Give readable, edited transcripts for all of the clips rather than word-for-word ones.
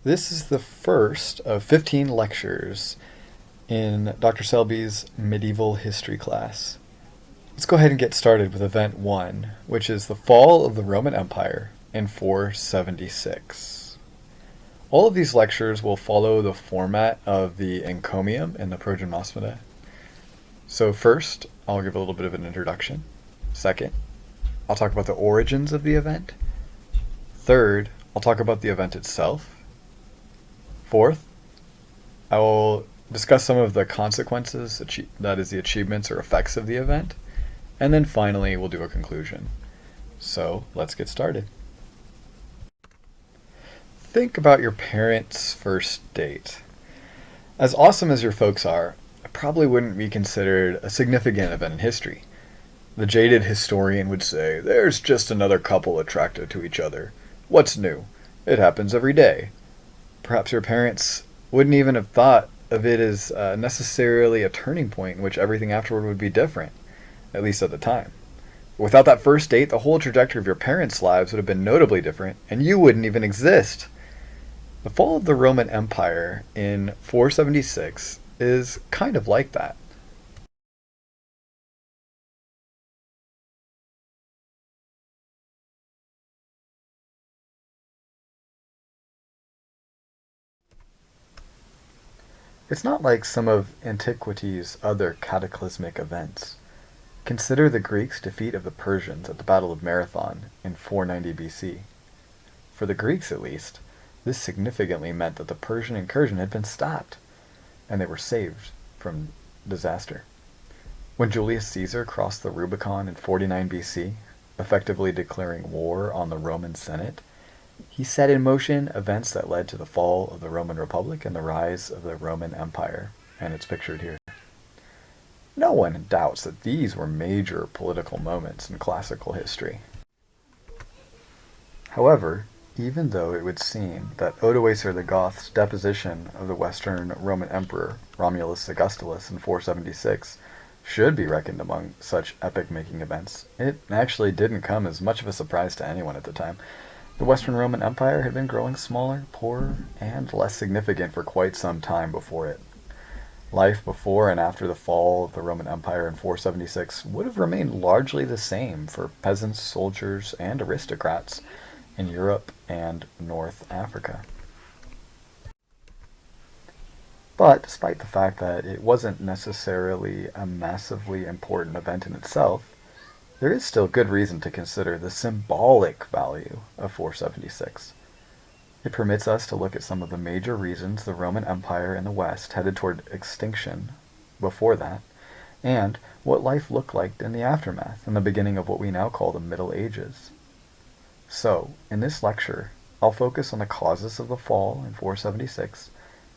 This is the first of 15 lectures in Dr. Selby's medieval history class. Let's go ahead and get started with event 1, which is the fall of the Roman Empire in 476. All of these lectures will follow the format of the encomium in the Progemasmata. So first, I'll give a little bit of an introduction. Second, I'll talk about the origins of the event. Third, I'll talk about the event itself. Fourth, I will discuss some of the consequences, that is the achievements or effects of the event. And then finally, we'll do a conclusion. So let's get started. Think about your parents' first date. As awesome as your folks are, it probably wouldn't be considered a significant event in history. The jaded historian would say, there's just another couple attracted to each other. What's new? It happens every day. Perhaps your parents wouldn't even have thought of it as necessarily a turning point in which everything afterward would be different, at least at the time. Without that first date, the whole trajectory of your parents' lives would have been notably different, and you wouldn't even exist. The fall of the Roman Empire in 476 is kind of like that. It's not like some of antiquity's other cataclysmic events. Consider the Greeks' defeat of the Persians at the Battle of Marathon in 490 BC. For the Greeks, at least, this significantly meant that the Persian incursion had been stopped, and they were saved from disaster. When Julius Caesar crossed the Rubicon in 49 BC, effectively declaring war on the Roman Senate, he set in motion events that led to the fall of the Roman Republic and the rise of the Roman Empire, and it's pictured here. No one doubts that these were major political moments in classical history. However, even though it would seem that Odoacer the Goth's deposition of the Western Roman Emperor Romulus Augustulus in 476 should be reckoned among such epoch-making events, it actually didn't come as much of a surprise to anyone at the time. The Western Roman Empire had been growing smaller, poorer, and less significant for quite some time before it. Life before and after the fall of the Roman Empire in 476 would have remained largely the same for peasants, soldiers, and aristocrats in Europe and North Africa. But despite the fact that it wasn't necessarily a massively important event in itself, there is still good reason to consider the symbolic value of 476. It permits us to look at some of the major reasons the Roman Empire in the West headed toward extinction before that, and what life looked like in the aftermath and the beginning of what we now call the Middle Ages. So, in this lecture, I'll focus on the causes of the fall in 476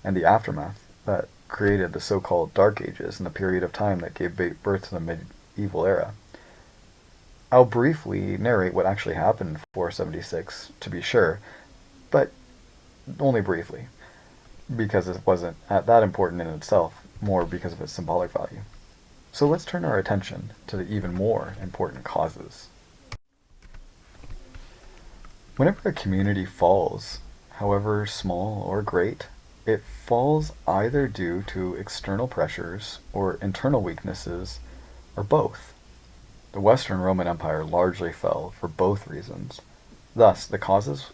and the aftermath that created the so-called Dark Ages and the period of time that gave birth to the medieval era. I'll briefly narrate what actually happened in 476, to be sure, but only briefly, because it wasn't that important in itself, more because of its symbolic value. So let's turn our attention to the even more important causes. Whenever a community falls, however small or great, it falls either due to external pressures or internal weaknesses, or both. The Western Roman Empire largely fell for both reasons. Thus, the causes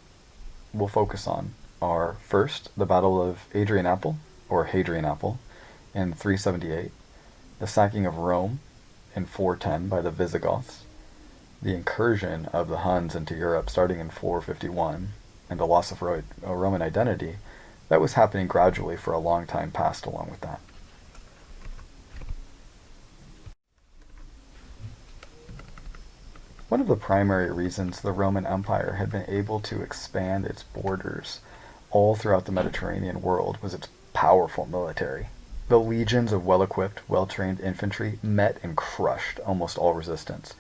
we'll focus on are, first, the Battle of Adrianople, or Hadrianople, in 378, the sacking of Rome in 410 by the Visigoths, the incursion of the Huns into Europe starting in 451, and the loss of Roman identity that was happening gradually for a long time past along with that. One of the primary reasons the Roman Empire had been able to expand its borders all throughout the Mediterranean world was its powerful military. The legions of well-equipped, well-trained infantry met and crushed almost all resistance.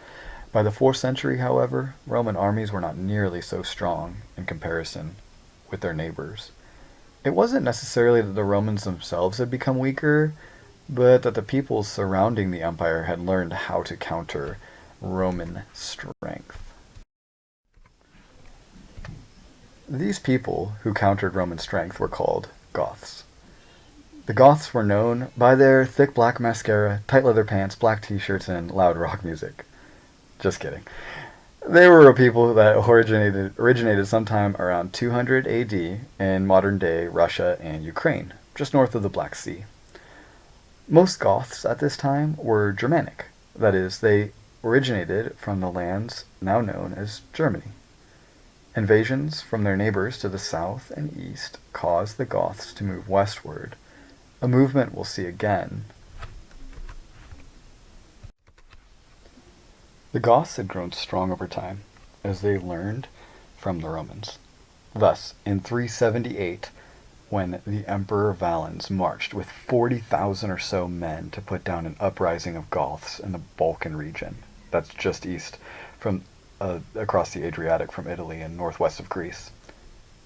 By the 4th century, however, Roman armies were not nearly so strong in comparison with their neighbors. It wasn't necessarily that the Romans themselves had become weaker, but that the peoples surrounding the empire had learned how to counter Roman strength. These people who countered Roman strength were called Goths. The Goths were known by their thick black mascara, tight leather pants, black t-shirts, and loud rock music. Just kidding. They were a people that originated sometime around 200 AD in modern-day Russia and Ukraine, just north of the Black Sea. Most Goths at this time were Germanic. That is, they originated from the lands now known as Germany. Invasions from their neighbors to the south and east caused the Goths to move westward, a movement we'll see again. The Goths had grown strong over time as they learned from the Romans. Thus, in 378, when the Emperor Valens marched with 40,000 or so men to put down an uprising of Goths in the Balkan region, that's just east from across the Adriatic from Italy and northwest of Greece,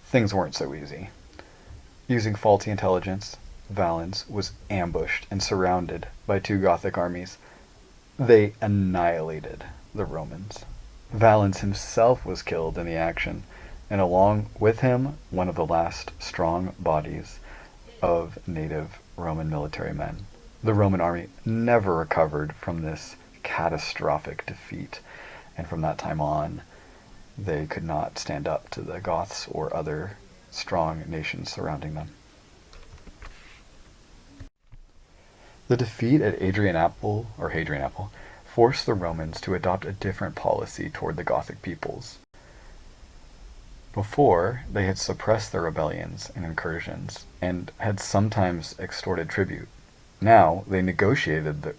things weren't so easy. Using faulty intelligence, Valens was ambushed and surrounded by two Gothic armies. They annihilated the Romans. Valens himself was killed in the action, and along with him, one of the last strong bodies of native Roman military men. The Roman army never recovered from this catastrophic defeat, and from that time on, they could not stand up to the Goths or other strong nations surrounding them. The defeat at Hadrianople forced the Romans to adopt a different policy toward the Gothic peoples. Before, they had suppressed their rebellions and incursions, and had sometimes extorted tribute. Now, they negotiated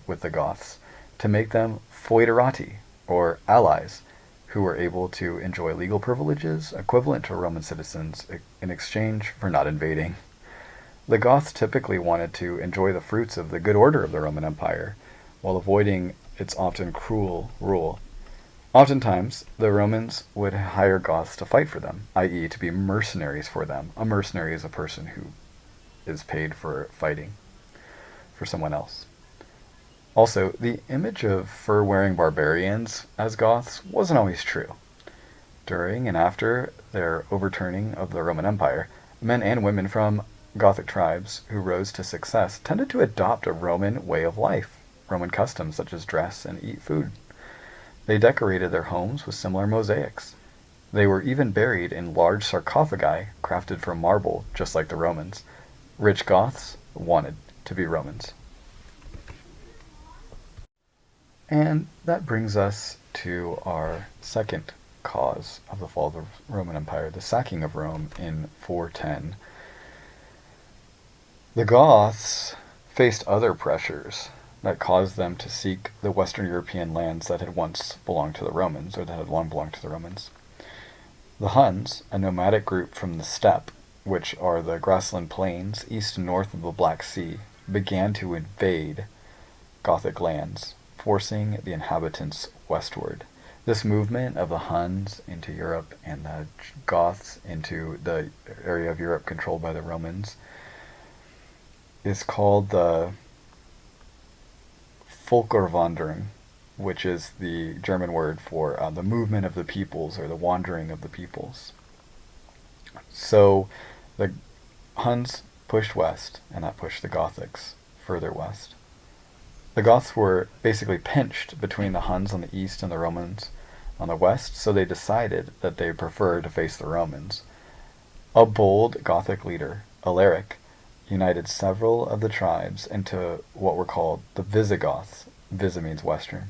with the Goths to make them foederati, or allies, who were able to enjoy legal privileges equivalent to Roman citizens in exchange for not invading. The Goths typically wanted to enjoy the fruits of the good order of the Roman Empire, while avoiding its often cruel rule. Oftentimes, the Romans would hire Goths to fight for them, i.e. to be mercenaries for them. A mercenary is a person who is paid for fighting for someone else. Also, the image of fur-wearing barbarians as Goths wasn't always true. During and after their overturning of the Roman Empire, men and women from Gothic tribes who rose to success tended to adopt a Roman way of life, Roman customs such as dress and eat food. They decorated their homes with similar mosaics. They were even buried in large sarcophagi crafted from marble, just like the Romans. Rich Goths wanted to be Romans. And that brings us to our second cause of the fall of the Roman Empire, the sacking of Rome in 410. The Goths faced other pressures that caused them to seek the Western European lands that had once belonged to the Romans, or that had long belonged to the Romans. The Huns, a nomadic group from the steppe, which are the grassland plains east and north of the Black Sea, began to invade Gothic lands, forcing the inhabitants westward. This movement of the Huns into Europe and the Goths into the area of Europe controlled by the Romans is called the Völkerwanderung, which is the German word for the movement of the peoples, or the wandering of the peoples. So the Huns pushed west, and that pushed the Gothics further west. The Goths were basically pinched between the Huns on the east and the Romans on the west, so they decided that they preferred to face the Romans. A bold Gothic leader, Alaric, united several of the tribes into what were called the Visigoths. Visa means western.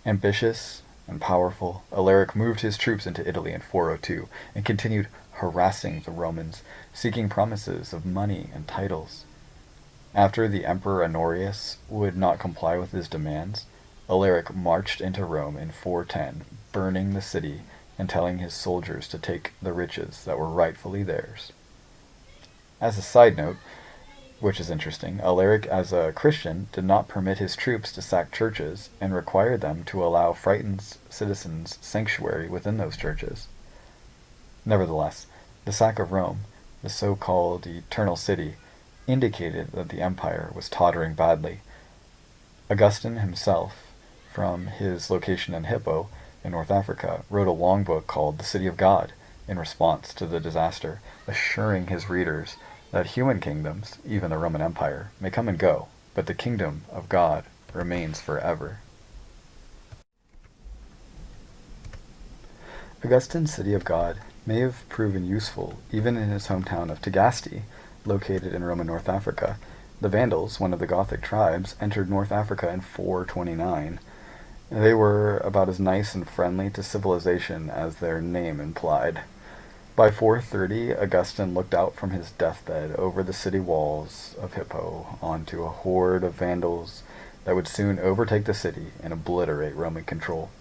Ambitious and powerful, Alaric moved his troops into Italy in 402 and continued harassing the Romans, seeking promises of money and titles. After the Emperor Honorius would not comply with his demands, Alaric marched into Rome in 410, burning the city and telling his soldiers to take the riches that were rightfully theirs. As a side note, which is interesting, Alaric, as a Christian, did not permit his troops to sack churches and required them to allow frightened citizens sanctuary within those churches. Nevertheless, the sack of Rome, the so-called Eternal City, indicated that the empire was tottering badly. Augustine himself, from his location in Hippo in North Africa, wrote a long book called The City of God, in response to the disaster, assuring his readers that human kingdoms, even the Roman Empire, may come and go, but the kingdom of God remains forever. Augustine's City of God may have proven useful even in his hometown of Tagaste, located in Roman North Africa. The Vandals, one of the Gothic tribes, entered North Africa in 429. They were about as nice and friendly to civilization as their name implied. By 430, Augustine looked out from his deathbed over the city walls of Hippo onto a horde of Vandals that would soon overtake the city and obliterate Roman control.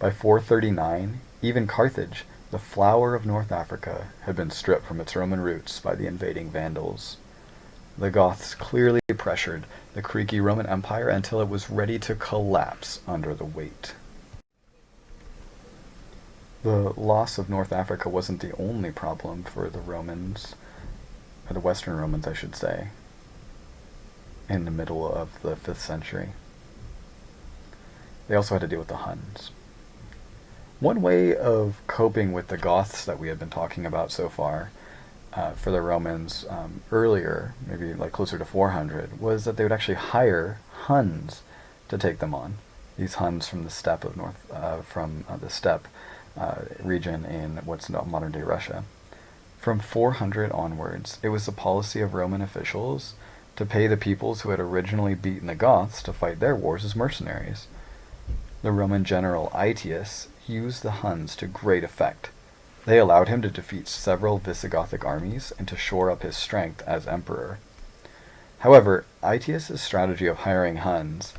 By 439, even Carthage, the flower of North Africa, had been stripped from its Roman roots by the invading Vandals. The Goths clearly pressured the creaky Roman Empire until it was ready to collapse under the weight. The loss of North Africa wasn't the only problem for the Romans, or the Western Romans, I should say, in the middle of the 5th century. They also had to deal with the Huns. One way of coping with the Goths that we had been talking about so far for the Romans earlier, maybe like closer to 400, was that they would actually hire Huns to take them on. These Huns from the steppe of the steppe region in what's now modern-day Russia. From 400 onwards, it was the policy of Roman officials to pay the peoples who had originally beaten the Goths to fight their wars as mercenaries. The Roman general Aetius used the Huns to great effect. They allowed him to defeat several Visigothic armies and to shore up his strength as emperor. However, Aetius' strategy of hiring Huns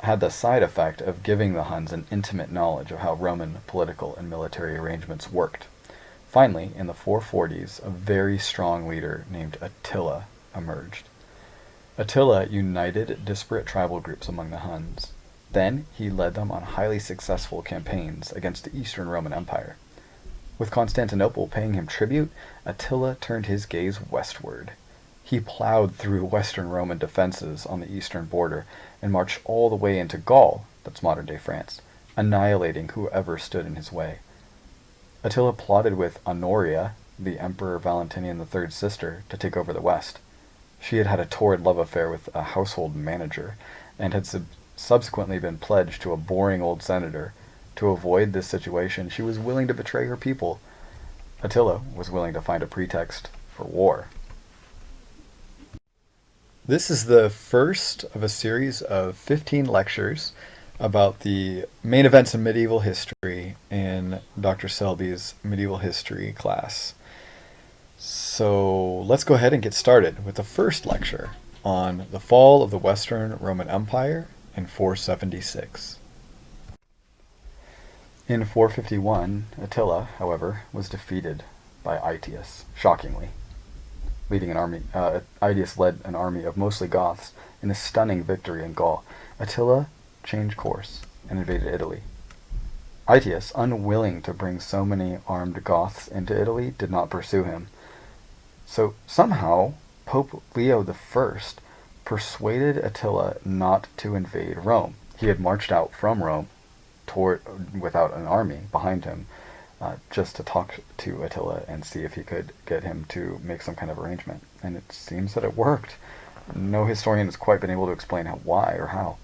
had the side effect of giving the Huns an intimate knowledge of how Roman political and military arrangements worked. Finally, in the 440s, a very strong leader named Attila emerged. Attila united disparate tribal groups among the Huns. Then he led them on highly successful campaigns against the Eastern Roman Empire. With Constantinople paying him tribute, Attila turned his gaze westward. He plowed through Western Roman defenses on the eastern border and marched all the way into Gaul, that's modern-day France, annihilating whoever stood in his way. Attila plotted with Honoria, the Emperor Valentinian III's sister, to take over the west. She had had a torrid love affair with a household manager and had subsequently been pledged to a boring old senator. To avoid this situation, she was willing to betray her people. Attila was willing to find a pretext for war. This is the first of a series of 15 lectures about the main events in medieval history in Dr. Selby's medieval history class. So let's go ahead and get started with the first lecture on the fall of the Western Roman Empire in 476. In 451, Attila, however, was defeated by Aetius, shockingly. Aetius led an army of mostly Goths in a stunning victory in Gaul. Attila changed course and invaded Italy. Aetius, unwilling to bring so many armed Goths into Italy, did not pursue him. So somehow, Pope Leo I persuaded Attila not to invade Rome. He had marched out from Rome without an army behind him, just to talk to Attila and see if he could get him to make some kind of arrangement. And it seems that it worked. No historian has quite been able to explain why or how.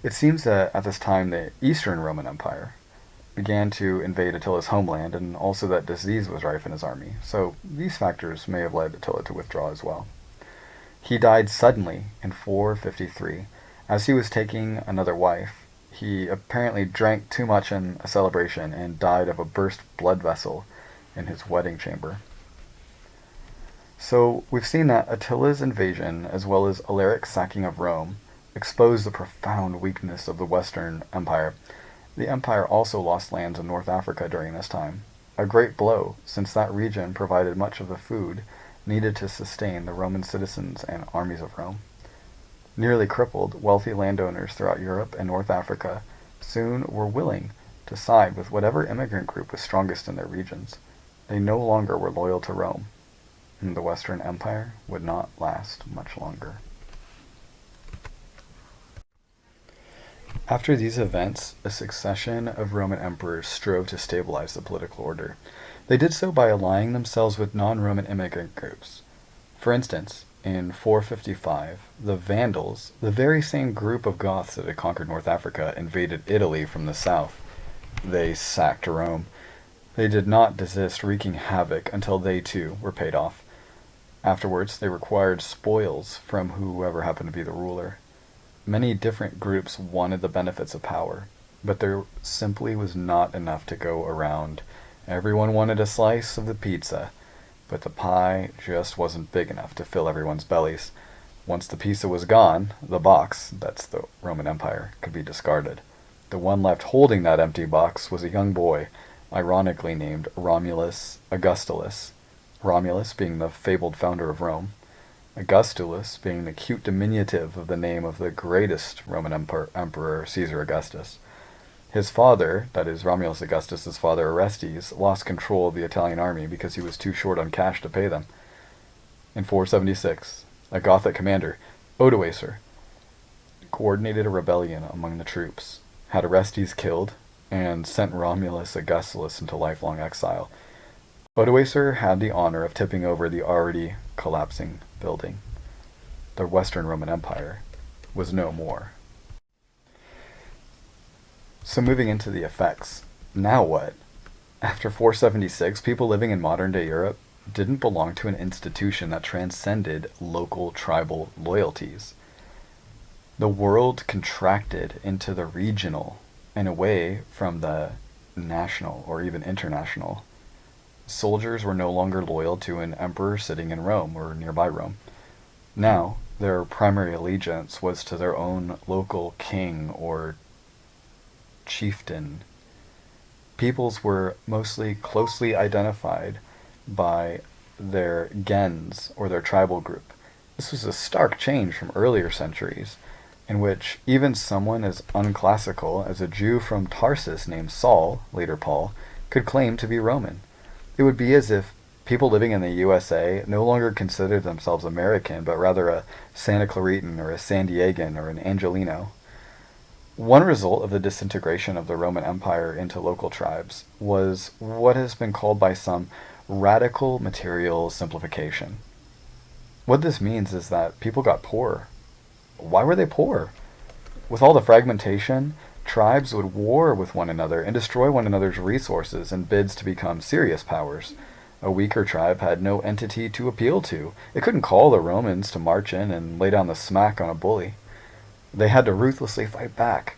It seems that at this time the Eastern Roman Empire began to invade Attila's homeland, and also that disease was rife in his army. So these factors may have led Attila to withdraw as well. He died suddenly in 453. As he was taking another wife, he apparently drank too much in a celebration and died of a burst blood vessel in his wedding chamber. So we've seen that Attila's invasion, as well as Alaric's sacking of Rome, exposed the profound weakness of the Western Empire. The empire also lost lands in North Africa during this time, a great blow, since that region provided much of the food needed to sustain the Roman citizens and armies of Rome. Nearly crippled, wealthy landowners throughout Europe and North Africa soon were willing to side with whatever immigrant group was strongest in their regions. They no longer were loyal to Rome, and the Western Empire would not last much longer. After these events, a succession of Roman emperors strove to stabilize the political order. They did so by allying themselves with non-Roman immigrant groups. For instance, in 455, the Vandals, the very same group of Goths that had conquered North Africa, invaded Italy from the south. They sacked Rome. They did not desist wreaking havoc until they too were paid off. Afterwards, they required spoils from whoever happened to be the ruler. Many different groups wanted the benefits of power, but there simply was not enough to go around. Everyone wanted a slice of the pizza, but the pie just wasn't big enough to fill everyone's bellies. Once the pizza was gone, the box, that's the Roman Empire, could be discarded. The one left holding that empty box was a young boy, ironically named Romulus Augustulus, Romulus being the fabled founder of Rome, Augustulus being the cute diminutive of the name of the greatest Roman emperor Caesar Augustus. His father, that is Romulus Augustus's father Orestes, lost control of the Italian army because he was too short on cash to pay them. In 476, a Gothic commander, Odoacer, coordinated a rebellion among the troops, had Orestes killed, and sent Romulus Augustulus into lifelong exile. Odoacer had the honor of tipping over the already collapsing building. The Western Roman Empire was no more. So moving into the effects, now what? After 476, people living in modern-day Europe didn't belong to an institution that transcended local tribal loyalties. The world contracted into the regional and away from the national or even international. Soldiers were no longer loyal to an emperor sitting in Rome or nearby Rome. Now, their primary allegiance was to their own local king or chieftain. Peoples were mostly closely identified by their gens or their tribal group. This was a stark change from earlier centuries, in which even someone as unclassical as a Jew from Tarsus named Saul, later Paul, could claim to be Roman. It would be as if people living in the USA no longer considered themselves American, but rather a Santa Claritan or a San Diegan or an Angelino. One result of the disintegration of the Roman Empire into local tribes was what has been called by some radical material simplification. What this means is that people got poorer. Why were they poor? With all the fragmentation, tribes would war with one another and destroy one another's resources in bids to become serious powers. A weaker tribe had no entity to appeal to. It couldn't call the Romans to march in and lay down the smack on a bully. They had to ruthlessly fight back.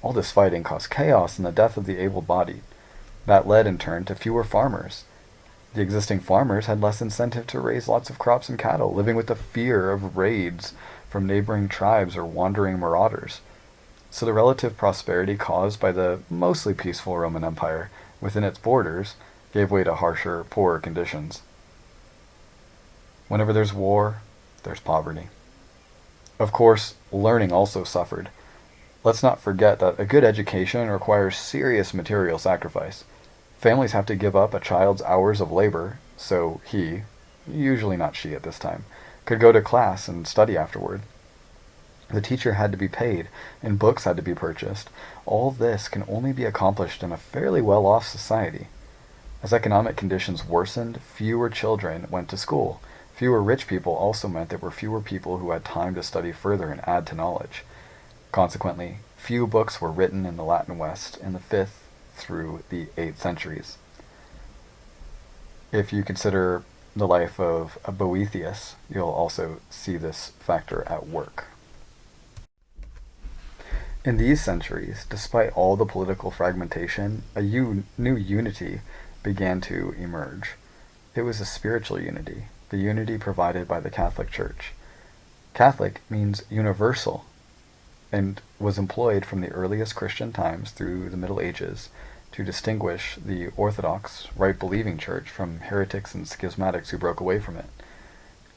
All this fighting caused chaos and the death of the able-bodied. That led in turn to fewer farmers. The existing farmers had less incentive to raise lots of crops and cattle, living with the fear of raids from neighboring tribes or wandering marauders. So the relative prosperity caused by the mostly peaceful Roman Empire within its borders gave way to harsher, poorer conditions. Whenever there's war, there's poverty. Of course, learning also suffered. Let's not forget that a good education requires serious material sacrifice. Families have to give up a child's hours of labor, so he, usually not she at this time, could go to class and study afterward. The teacher had to be paid, and books had to be purchased. All this can only be accomplished in a fairly well-off society. As economic conditions worsened, fewer children went to school. Fewer rich people also meant there were fewer people who had time to study further and add to knowledge. Consequently, few books were written in the Latin West in the 5th through the 8th centuries. If you consider the life of Boethius, you'll also see this factor at work. In these centuries, despite all the political fragmentation, a new unity began to emerge. It was a spiritual unity, the unity provided by the Catholic Church. Catholic means universal, and was employed from the earliest Christian times through the Middle Ages to distinguish the Orthodox, right-believing church from heretics and schismatics who broke away from it.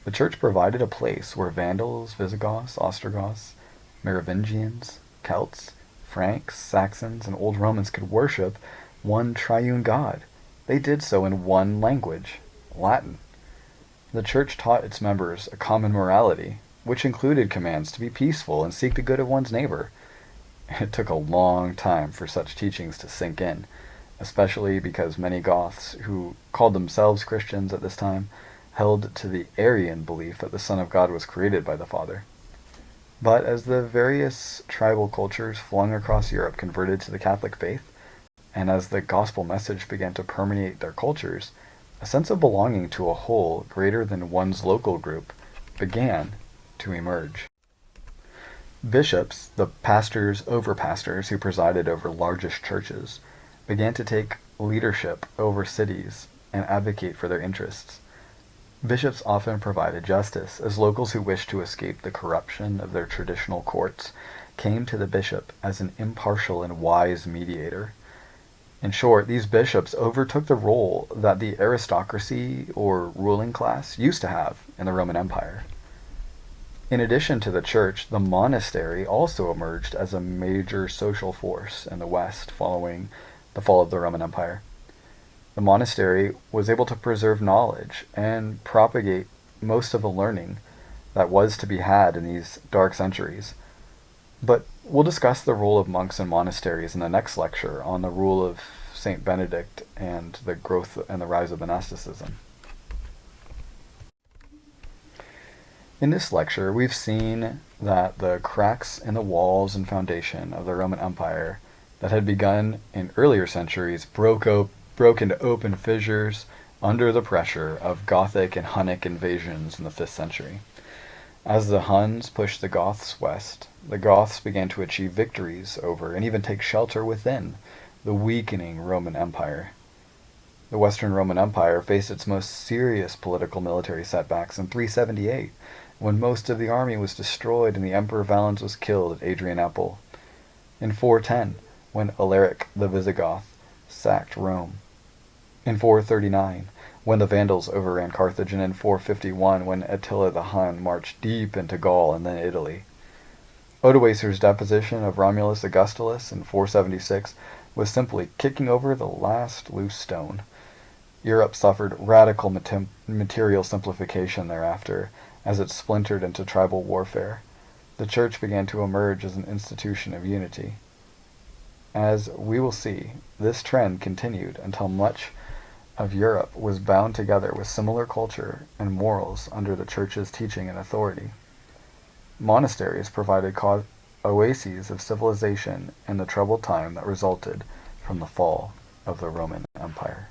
The church provided a place where Vandals, Visigoths, Ostrogoths, Merovingians, Celts, Franks, Saxons, and Old Romans could worship one triune God. They did so in one language, Latin. The church taught its members a common morality, which included commands to be peaceful and seek the good of one's neighbor. It took a long time for such teachings to sink in, especially because many Goths, who called themselves Christians at this time, held to the Arian belief that the Son of God was created by the Father. But as the various tribal cultures flung across Europe converted to the Catholic faith, and as the gospel message began to permeate their cultures, a sense of belonging to a whole greater than one's local group began to emerge. Bishops, the pastors, overpastors who presided over largest churches, began to take leadership over cities and advocate for their interests. Bishops often provided justice, as locals who wished to escape the corruption of their traditional courts came to the bishop as an impartial and wise mediator. In short, these bishops overtook the role that the aristocracy or ruling class used to have in the Roman Empire. In addition to the church, the monastery also emerged as a major social force in the West following the fall of the Roman Empire. The monastery was able to preserve knowledge and propagate most of the learning that was to be had in these dark centuries. But we'll discuss the role of monks and monasteries in the next lecture on the rule of Saint Benedict and the growth and the rise of monasticism. In this lecture, we've seen that the cracks in the walls and foundation of the Roman Empire that had begun in earlier centuries broke into open fissures under the pressure of Gothic and Hunnic invasions in the 5th century. As the Huns pushed the Goths west, the Goths began to achieve victories over and even take shelter within the weakening Roman Empire. The Western Roman Empire faced its most serious political military setbacks in 378, when most of the army was destroyed and the Emperor Valens was killed at Adrianople. In 410, when Alaric the Visigoth sacked Rome. In 439, when the Vandals overran Carthage, and in 451, when Attila the Hun marched deep into Gaul and then Italy. Odoacer's deposition of Romulus Augustulus in 476 was simply kicking over the last loose stone. Europe suffered radical material simplification thereafter, as it splintered into tribal warfare. The Church began to emerge as an institution of unity. As we will see, this trend continued until much of Europe was bound together with similar culture and morals under the Church's teaching and authority. Monasteries provided oases of civilization in the troubled time that resulted from the fall of the Roman Empire.